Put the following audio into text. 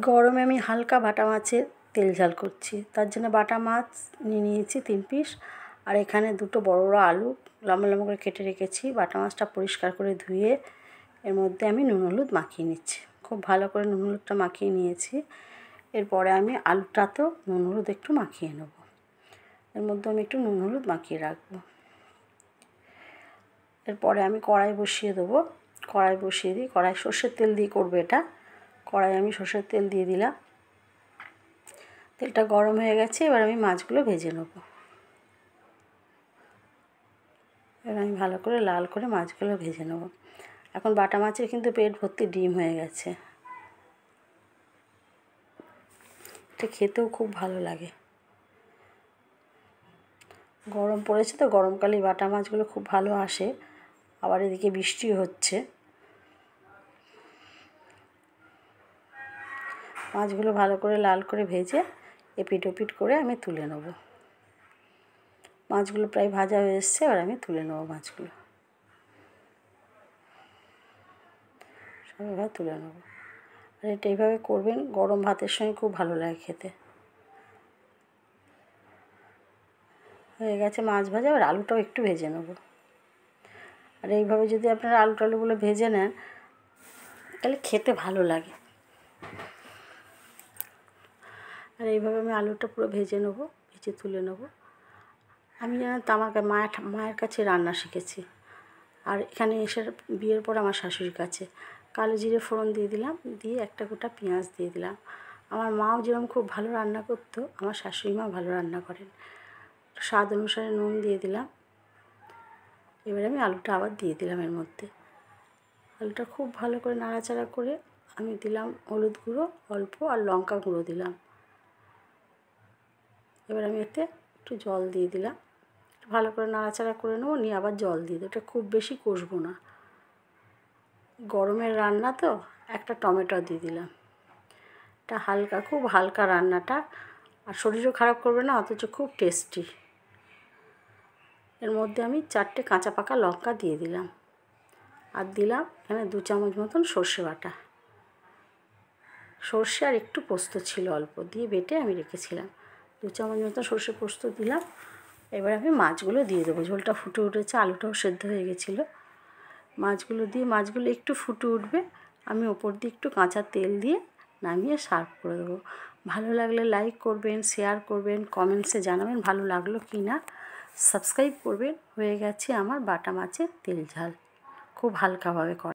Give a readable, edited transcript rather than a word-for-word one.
গরমে আমি হালকা বাটা মাছের তেল ঝাল করছি। তার জন্য বাটা মাছ নিয়ে নিয়েছি 3 পিস, আর এখানে 2টো বড় বড় আলু লম্বা লম্বা করে কেটে রেখেছি। বাটা মাছটা পরিষ্কার করে ধুয়ে এর মধ্যে আমি নুন হলুদ মাখিয়ে নিচ্ছি। খুব ভালো করে নুন হলুদটা মাখিয়ে নিয়েছি। এরপরে আমি আলুটাতেও নুন হলুদ একটু মাখিয়ে নেব। এর মধ্যে আমি একটু নুন হলুদ মাখিয়ে রাখবো। এরপরে আমি কড়াই বসিয়ে দেবো। কড়াই বসিয়ে দিই, কড়াই সর্ষের তেল দিয়ে করবো এটা। কড়াই আমি সর্ষের তেল দিয়ে দিলাম। তেলটা গরম হয়ে গেছে, এবার আমি মাছগুলো ভেজে নেব। এবার আমি ভালো করে লাল করে মাছগুলো ভেজে নেব। এখন বাটা মাছের কিন্তু পেট ভর্তি ডিম হয়ে গেছে। এটা খেতেও খুব ভালো লাগে। গরম পড়েছে তো, গরমকালে বাটা মাছগুলো খুব ভালো আসে। আবার এদিকে বৃষ্টিও হচ্ছে। মাছগুলো ভালো করে লাল করে ভেজে এপিট ওপিট করে আমি তুলে নেব। মাছগুলো প্রায় ভাজা হয়ে এসছে, এবার আমি তুলে নেব মাছগুলো। সব এবার তুলে নেব। আর এটা এইভাবে করবেন, গরম ভাতের সঙ্গে খুব ভালো লাগে খেতে। হয়ে গেছে মাছ ভাজা, আর আলুটাও একটু ভেজে নেব। আর এইভাবে যদি আপনারা আলু টালুগুলো ভেজে নেন তাহলে খেতে ভালো লাগে। আর এইভাবে আমি আলুটা পুরো ভেজে নেব, ভেজে তুলে নেব। আমি জানেন তো আমার মায়ের কাছে রান্না শিখেছি, আর এখানে এসে বিয়ের পর আমার শাশুড়ির কাছে। কালো জিরে ফোড়ন দিয়ে দিলাম, দিয়ে একটা গোটা পেঁয়াজ দিয়ে দিলাম। আমার মাও যেরকম খুব ভালো রান্না করতো, আমার শাশুড়ি মা ভালো রান্না করেন। স্বাদ অনুসারে নুন দিয়ে দিলাম। এবারে আমি আলুটা আবার দিয়ে দিলাম এর মধ্যে। আলুটা খুব ভালো করে নাড়াচাড়া করে আমি দিলাম হলুদ গুঁড়ো অল্প, আর লঙ্কা গুঁড়ো দিলাম। এবার আমি এতে একটু জল দিয়ে দিলাম। ভালো করে নাড়াচাড়া করে নেবো, নিয়ে আবার জল দিয়ে দেবো। এটা খুব বেশি কষবো না, গরমের রান্না তো। একটা টমেটো দিয়ে দিলাম। এটা হালকা, খুব হালকা রান্নাটা, আর শরীরও খারাপ করবে না, অথচ খুব টেস্টি। এর মধ্যে আমি 4টে কাঁচা পাকা লঙ্কা দিয়ে দিলাম, আর দিলাম এখানে 2 চামচ মতন সর্ষে বাটা। সর্ষে আর একটু পোস্ত ছিল অল্প, দিয়ে বেটে আমি রেখেছিলাম। 2 চামচ মতন সর্ষে পোস্ত দিলাম। এবার আমি মাছগুলো দিয়ে দেবো। ঝোলটা ফুটে উঠেছে, আলুটাও সেদ্ধ হয়ে গেছিলো। মাছগুলো দিয়ে, মাছগুলো একটু ফুটে উঠবে, আমি ওপর দিয়ে একটু কাঁচা তেল দিয়ে নামিয়ে সার্ভ করে দেবো। ভালো লাগলে লাইক করবেন, শেয়ার করবেন, কমেন্টসে জানাবেন ভালো লাগলো কি না। সাবস্ক্রাইব করবেন। হয়ে গেছে আমার বাটা মাছের তেল ঝাল, খুব হালকাভাবে করা।